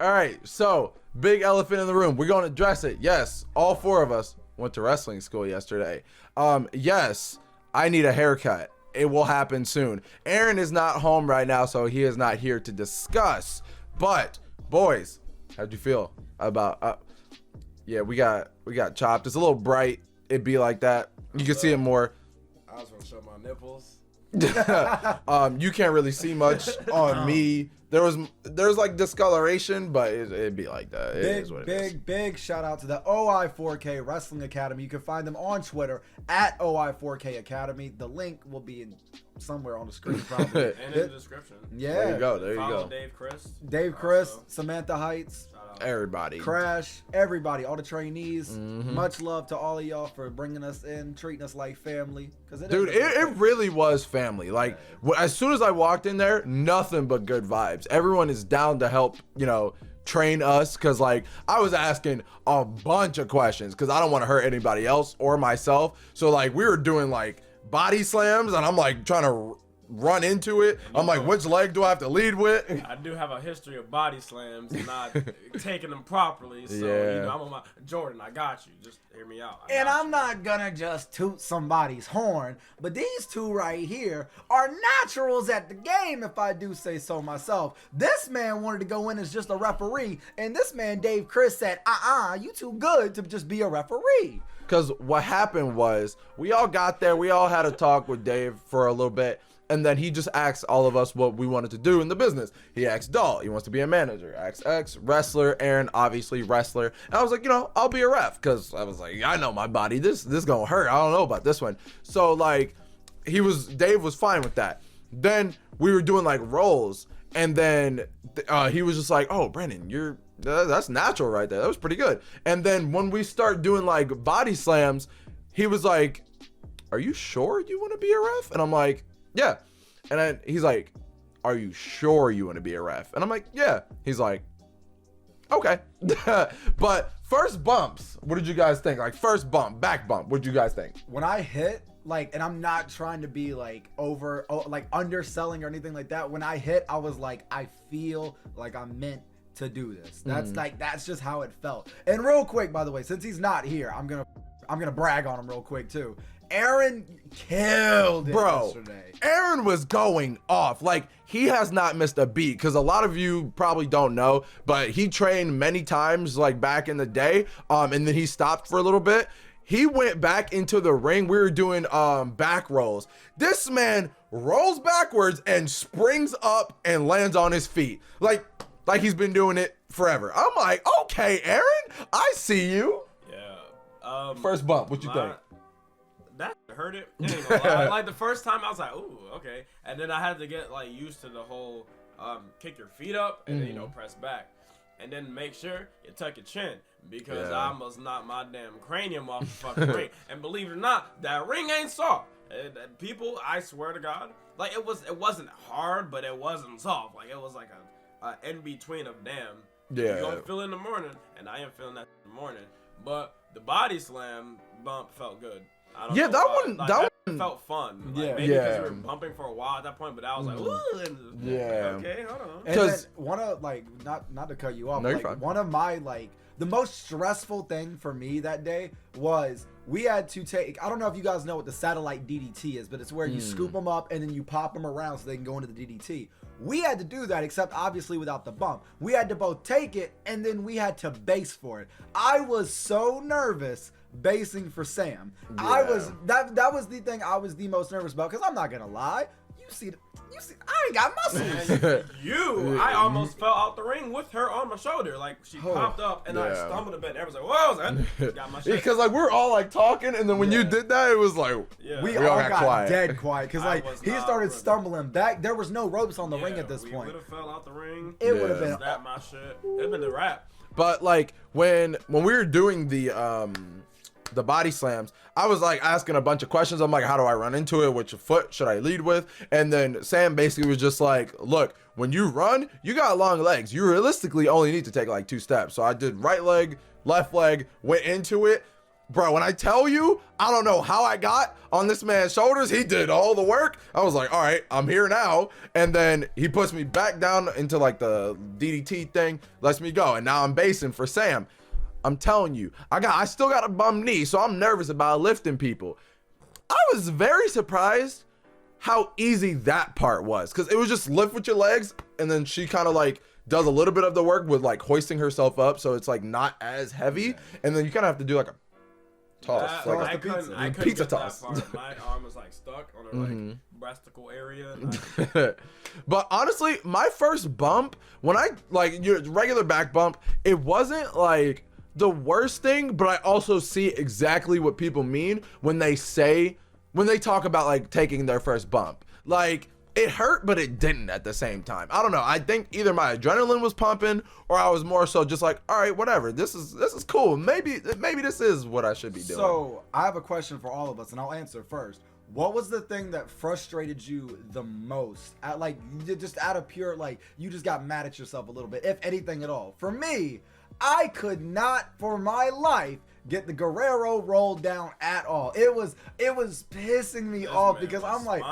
All right, so big elephant in the room. We're going to address it. Yes, all four of us went to wrestling school yesterday. Yes, I need a haircut. It will happen soon. Aaron is not home right now, so he is not here to discuss. But boys, how'd you feel about? Yeah, we got chopped. It's a little bright. It'd be like that. You can see it more. I was gonna show my nipples. You can't really see much on me. There's like discoloration, but it'd be like that. It is what it is. Big shout out to the OI4K Wrestling Academy. You can find them on Twitter at OI4K Academy. The link will be somewhere on the screen probably. And in the description. Yeah. There you go. There you Follow go. Dave Chris. Samantha Heights, Everybody. Crash, everybody, all the trainees. Much love to all of y'all for bringing us in, treating us like family. Dude, it really was family. Like, as soon as I walked in there, nothing but good vibes. Everyone is down to help, train us. Because, like, I was asking a bunch of questions because I don't want to hurt anybody else or myself. So, like, we were doing, like, body slams, and I'm, like, trying to run into it. I'm like, which leg do I have to lead with? I do have a history of body slams and not taking them properly. So, I'm on my Jordan, I got you. Just hear me out. I'm not gonna just toot somebody's horn, but these two right here are naturals at the game, if I do say so myself. This man wanted to go in as just a referee, and this man, Dave Chris, said, you too good to just be a referee. Because what happened was, we all got there, we all had a talk with Dave for a little bit. And then he just asked all of us what we wanted to do in the business. He asked Dahl, he wants to be a manager. Asked X, wrestler. Aaron, obviously wrestler. And I was like, I'll be a ref. Because I was like, I know my body. This gonna hurt. I don't know about this one. So, like, Dave was fine with that. Then we were doing, like, rolls. And then he was just like, oh, Brandon, that's natural right there. That was pretty good. And then when we start doing, like, body slams, he was like, are you sure you want to be a ref? And I'm like, yeah. And then he's like, are you sure you want to be a ref? And I'm like, yeah. He's like, okay. But first bumps, what did you guys think? Like, first bump, back bump, what did you guys think? When I hit, like, and I'm not trying to be like underselling or anything like that. When I hit, I was like, I feel like I'm meant to do this. That's just how it felt. And real quick, by the way, since he's not here, I'm gonna brag on him real quick too. Aaron killed it yesterday. Aaron was going off. Like, he has not missed a beat, because a lot of you probably don't know, but he trained many times, like, back in the day, and then he stopped for a little bit. He went back into the ring. We were doing back rolls. This man rolls backwards and springs up and lands on his feet. Like he's been doing it forever. I'm like, okay, Aaron, I see you. Yeah. First bump, what you think? That hurt it. Like the first time, I was like, ooh, okay. And then I had to get like used to the whole kick your feet up and then press back, and then make sure you tuck your chin, because I almost knocked my damn cranium off the fucking ring. And believe it or not, that ring ain't soft. People, I swear to God, like it wasn't hard, but it wasn't soft. Like it was like a in between of damn. Yeah. You gonna feel it in the morning, and I am feeling that in the morning. But the body slam bump felt good. That one felt fun. Like, yeah, maybe because we were bumping for a while at that point, but I was like, ooh, yeah. Okay, hold on. Because one of not to cut you off, no, like one of my the most stressful thing for me that day was we had to take, I don't know if you guys know what the satellite DDT is, but it's where you scoop them up and then you pop them around so they can go into the DDT. We had to do that, except obviously without the bump. We had to both take it and then we had to base for it. I was so nervous basing for Sam. Yeah. I was that was the thing I was the most nervous about, because I'm not gonna lie. You see, I ain't got muscles. I almost fell out the ring with her on my shoulder. Like, she popped up and I stumbled a bit. Everyone's like, whoa, got my shit. Because like we're all like talking, and then when you did that, it was like we all got dead quiet, because like he started stumbling back. There was no ropes on the ring at this point. Would have fell out the ring. It would have been that my shit. It'd been the wrap. But like when we were doing the body slams, I was like asking a bunch of questions. I'm like, how do I run into it? Which foot should I lead with? And then Sam basically was just like, look, when you run, you got long legs. You realistically only need to take like 2 steps. So I did right leg, left leg, went into it. bro, when I tell you, I don't know how I got on this man's shoulders. He did all the work. I was like, all right, I'm here now. And then he puts me back down into like the DDT thing, lets me go. And now I'm basing for Sam. I'm telling you, I still got a bum knee, so I'm nervous about lifting people. I was very surprised how easy that part was, because it was just lift with your legs, and then she kind of like does a little bit of the work with like hoisting herself up, so it's like not as heavy, and then you kind of have to do like a toss, like I couldn't pizza get that toss. part. My arm was like stuck on the like breasticle area. But honestly, my first bump, when I like your regular back bump, it wasn't like the worst thing, but I also see exactly what people mean when they talk about like taking their first bump. Like, it hurt, but it didn't at the same time. I don't know. I think either my adrenaline was pumping, or I was more so just like, all right, whatever. This is cool. Maybe this is what I should be doing. So I have a question for all of us, and I'll answer first. What was the thing that frustrated you the most? Just out of pure, like, you just got mad at yourself a little bit, if anything at all. For me, I could not, for my life, get the Guerrero roll down at all. It was pissing me off because I'm like,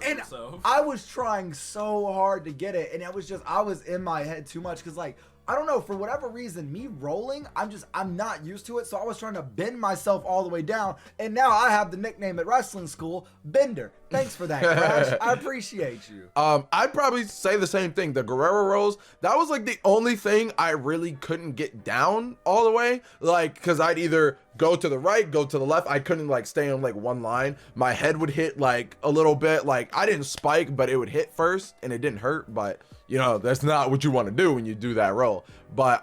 and I was trying so hard to get it, and it was just, I was in my head too much, because like, I don't know, for whatever reason, me rolling, I'm not used to it, so I was trying to bend myself all the way down, and now I have the nickname at wrestling school, Bender. Thanks for that, Crash. I appreciate you. I'd probably say the same thing. The Guerrero rolls, that was like the only thing I really couldn't get down all the way, like, because I'd either go to the right, go to the left. I couldn't like stay on like one line. My head would hit like a little bit, like I didn't spike, but it would hit first, and it didn't hurt, but you know, that's not what you want to do when you do that roll. But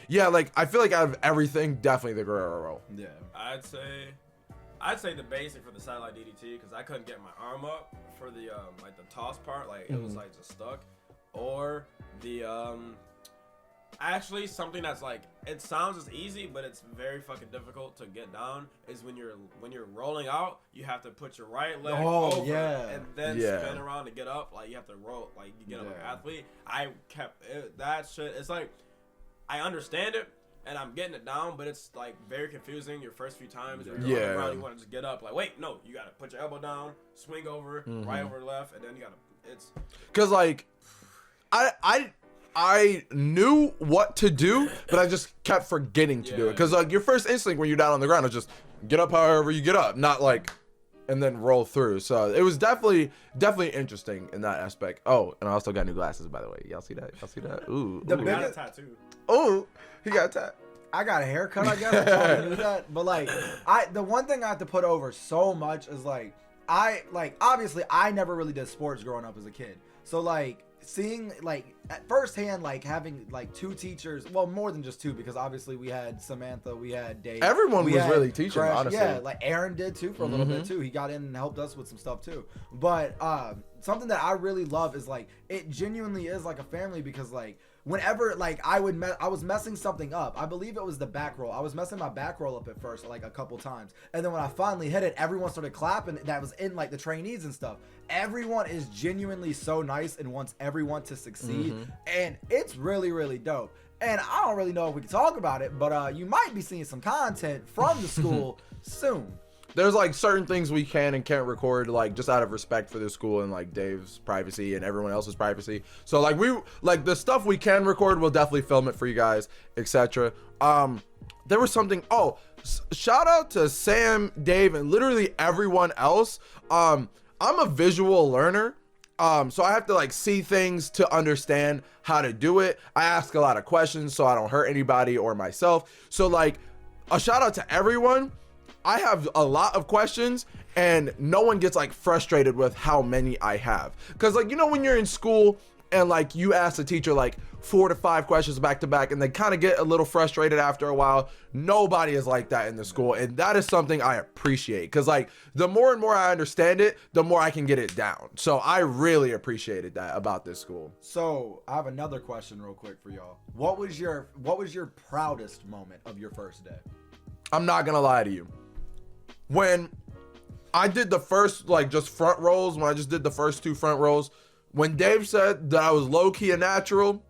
yeah, like I feel like out of everything, definitely the Guerrero roll. Yeah, I'd say the basic for the satellite DDT, because I couldn't get my arm up for the like the toss part, like it was like just stuck, or the actually something that's like, it sounds as easy, but it's very fucking difficult to get down, is when you're rolling out, you have to put your right leg over and then spin around to get up. Like you have to roll, like you get up like an athlete. I kept that shit. It's like, I understand it and I'm getting it down, but it's like very confusing your first few times. When you're on the ground, you want to just get up. Like, wait, no, you gotta put your elbow down, swing over, right over left, and then you gotta. It's because like I knew what to do, but I just kept forgetting to do it. Because like your first instinct when you're down on the ground is just get up however you get up, not like, and then roll through. So it was definitely interesting in that aspect. Oh, and I also got new glasses, by the way. Y'all see that? Ooh. The biggest tattoo. Oh, he got a tattoo. I got a haircut, I guess. I probably knew that. But like, the one thing I have to put over so much is like, obviously I never really did sports growing up as a kid. So like, seeing like at firsthand, like having like two teachers, well, more than just two, because obviously we had Samantha, we had Dave, everyone was really teaching, Crash, honestly. Yeah, like Aaron did too for a little bit too. He got in and helped us with some stuff too. But something that I really love is like, it genuinely is like a family, because like whenever like I was messing something up, I believe it was the back roll. I was messing my back roll up at first, like a couple times, and then when I finally hit it, everyone started clapping. That was in like the trainees and stuff. Everyone is genuinely so nice and wants everyone to succeed, and it's really, really dope. And I don't really know if we can talk about it, but you might be seeing some content from the school soon. There's like certain things we can and can't record, like just out of respect for the school and like Dave's privacy and everyone else's privacy. So like the stuff we can record, we'll definitely film it for you guys, etc. There was something. Oh, shout out to Sam, Dave, and literally everyone else. I'm a visual learner. So I have to like see things to understand how to do it. I ask a lot of questions so I don't hurt anybody or myself. So like a shout out to everyone. I have a lot of questions and no one gets like frustrated with how many I have. Cause like, you know, when you're in school and like you ask the teacher like 4 to 5 questions back to back and they kind of get a little frustrated after a while, nobody is like that in the school. And that is something I appreciate. Cause like the more and more I understand it, the more I can get it down. So I really appreciated that about this school. So I have another question real quick for y'all. What was your proudest moment of your first day? I'm not gonna lie to you. When I did the first, like, just front rolls, when I just did the first 2 front rolls, when Dave said that I was low-key and natural,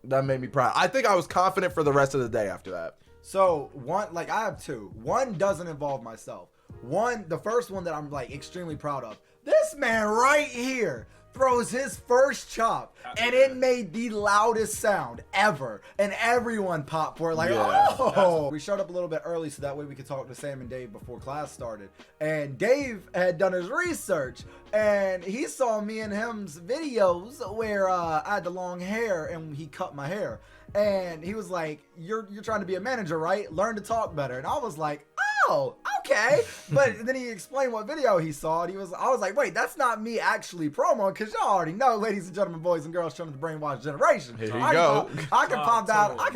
that made me proud. I think I was confident for the rest of the day after that. So one, like I have two. One doesn't involve myself. One, the first one that I'm like extremely proud of. This man right here throws his first chop, and it made the loudest sound ever, and everyone popped for it like, oh! We showed up a little bit early so that way we could talk to Sam and Dave before class started, and Dave had done his research, and he saw me and him's videos where I had the long hair and he cut my hair, and he was like, you're trying to be a manager, right? Learn to talk better. And I was like, oh, okay. But then he explained what video he saw, and I was like, wait, that's not me actually promo, because y'all already know, ladies and gentlemen, boys and girls, children of the brainwashed generation. Here you go. I can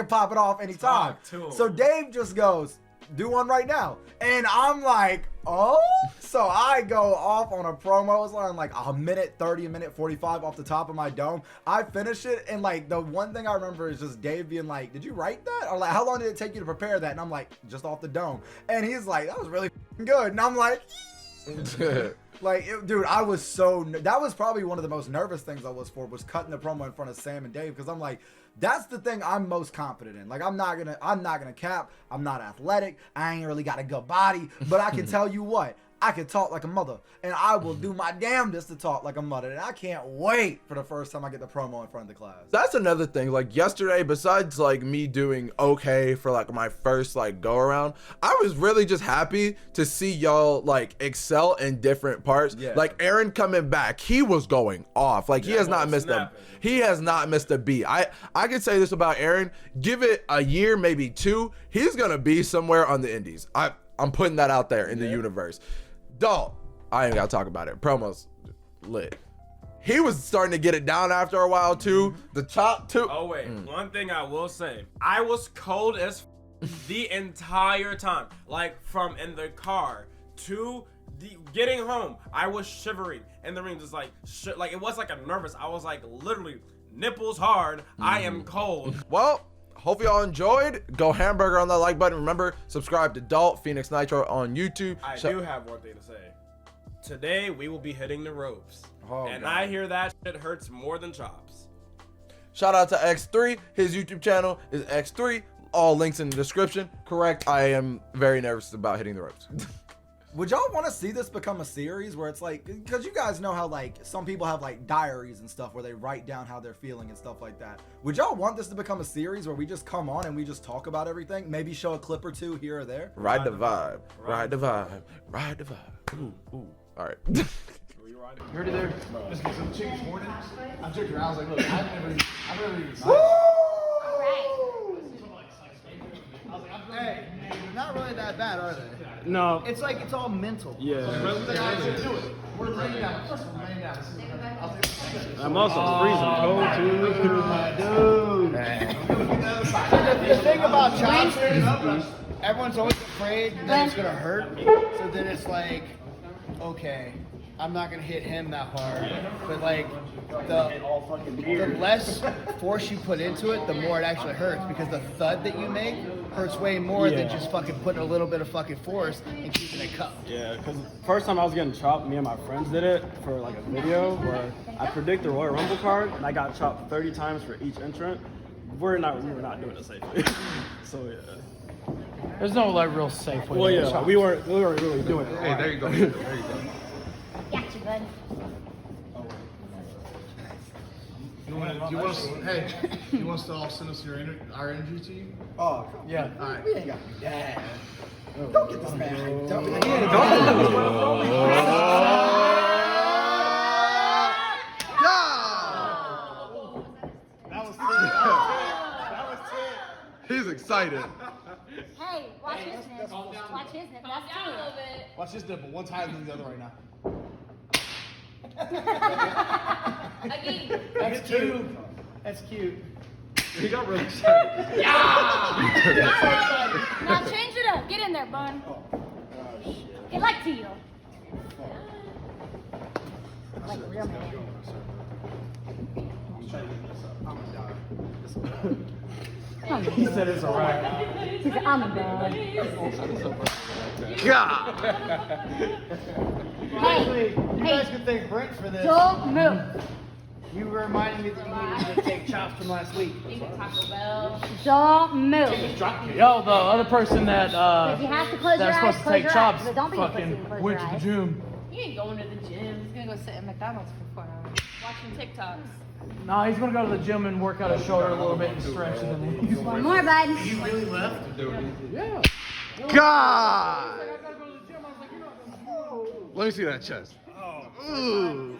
pop it off anytime. So Dave just goes, do one right now. And I'm like, oh? So I go off on a promo. It's like a minute 30, a minute 45 off the top of my dome. I finish it, and like the one thing I remember is just Dave being like, did you write that? Or like, how long did it take you to prepare that? And I'm like, just off the dome. And he's like, that was really good. And I'm like, like, dude, I was that was probably one of the most nervous things I was cutting the promo in front of Sam and Dave, because I'm like, that's the thing I'm most confident in. Like, I'm not gonna cap. I'm not athletic. I ain't really got a good body, but I can tell you what, I can talk like a mother, and I will do my damnedest to talk like a mother, and I can't wait for the first time I get the promo in front of the class. That's another thing. Like yesterday, besides like me doing okay for like my first like go around, I was really just happy to see y'all like excel in different parts. Yeah. Like Aaron coming back, he was going off. Like he has not missed a beat. I can say this about Aaron. Give it a year, maybe two, he's gonna be somewhere on the indies. I'm putting that out there in the universe. Dog, I ain't gotta talk about it. Promos lit. He was starting to get it down after a while too. The chop too. Oh wait, one thing I will say, I was cold as the entire time. Like from in the car to getting home, I was shivering in the ring, just like it was like a nervous. I was like literally nipples hard. I am cold. Well, hope y'all enjoyed. Go hamburger on that like button. Remember, subscribe to Dalt Phoenix Nitro on YouTube. I do have one thing to say. Today we will be hitting the ropes. And God. I hear that shit hurts more than chops. Shout out to X3. His YouTube channel is X3. All links in the description. Correct. I am very nervous about hitting the ropes. Would y'all want to see this become a series where it's like, because you guys know how like some people have like diaries and stuff where they write down how they're feeling and stuff like that. Would y'all want this to become a series where we just come on and we just talk about everything? Maybe show a clip or two here or there? Ride the vibe. Ride the vibe. Ride the vibe. Ooh, ooh. All right. You heard it there? Just get some chicken this morning. I took her. I was like, look, I've never even seen Hey, not really that bad, are they? No. It's like it's all mental. Yeah. We're laying down. We're laying down. I'm also freezing cold too. Dude. The thing about chops is everyone's always afraid that it's gonna hurt. So then it's like, okay, I'm not gonna hit him that hard. But like the less force you put into it, the more it actually hurts, because the thud that you make hurts way more than just fucking putting a little bit of fucking force and keeping it cupped. Yeah, because first time I was getting chopped, me and my friends did it for like a video where I predict the Royal Rumble card, and I got chopped 30 times for each entrant. We were not doing it safely. So yeah. There's no like real safe way. Well, to yeah, chop. we weren't really doing it. Hey, there you go. There you go. Gotcha, bud. You want us to all send us our energy to you? Oh, Yeah. All right. we ain't got to do that. Don't get this man hyped up. He's excited. Hey, watch his nip. Watch his nip. That's two. Watch this nipple. One's higher than the other right now. Again. That's cute. That's cute. He got really excited. Now change it up. Get in there, bun. Get like to you. Like a real man. He said it's a wrap. He said, I'm a dog. Actually, you guys can thank Brent for this. Don't move. You reminded me that you needed to take chops from last week. Taco Bell. Don't move. Yo, the other person that If you have to close your that's eyes, supposed to close take your chops eyes. But don't be a pussy and fucking close went your to the eyes. gym. He ain't going to the gym. He's gonna go sit at McDonald's for 4 hours. Watching TikToks. Nah, he's gonna go to the gym and work out his shoulder a little bit and stretch and then leave. One more, bud. Yeah. God! Let me see that chest. Ooh.